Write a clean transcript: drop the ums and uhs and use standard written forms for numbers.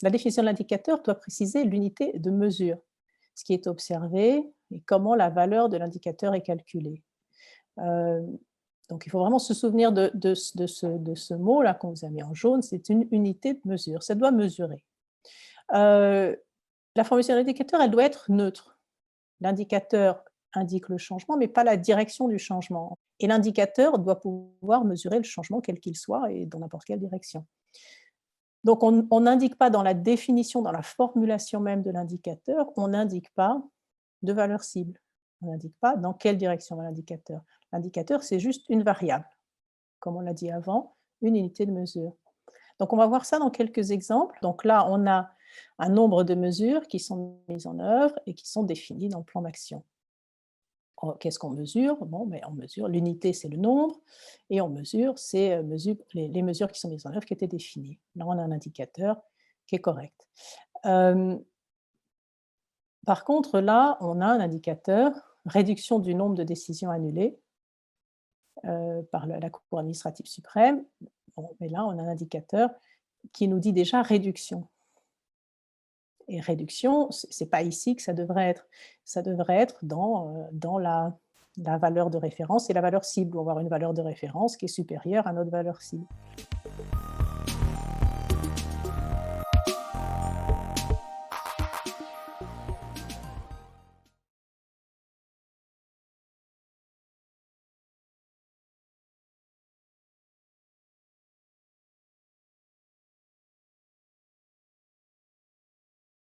La définition de l'indicateur doit préciser l'unité de mesure, ce qui est observé et comment la valeur de l'indicateur est calculée. Euh, donc, il faut vraiment se souvenir de ce mot-là qu'on vous a mis en jaune, c'est une unité de mesure, ça doit mesurer. Euh, la formation de l'indicateur, elle doit être neutre. L'indicateur indique le changement, mais pas la direction du changement. Et l'indicateur doit pouvoir mesurer le changement, quel qu'il soit, et dans n'importe quelle direction. Donc, on n'indique pas dans la définition, dans la formulation même de l'indicateur, on n'indique pas de valeur cible. On n'indique pas dans quelle direction va l'indicateur. L'indicateur, c'est juste une variable, comme on l'a dit avant, une unité de mesure. Donc, on va voir ça dans quelques exemples. Donc là, on a un nombre de mesures qui sont mises en œuvre et qui sont définies dans le plan d'action. Qu'est-ce qu'on mesure? Bon, ben, on mesure, l'unité, c'est le nombre, et on mesure, c'est les mesures qui sont mises en œuvre, qui étaient définies. Là, on a un indicateur qui est correct. Par contre, là, on a un indicateur, réduction du nombre de décisions annulées par la Cour administrative suprême. Bon, mais là, on a un indicateur qui nous dit déjà réduction. Et réduction, ce n'est pas ici que ça devrait être. Ça devrait être dans la valeur de référence et la valeur cible. On va avoir une valeur de référence qui est supérieure à notre valeur cible.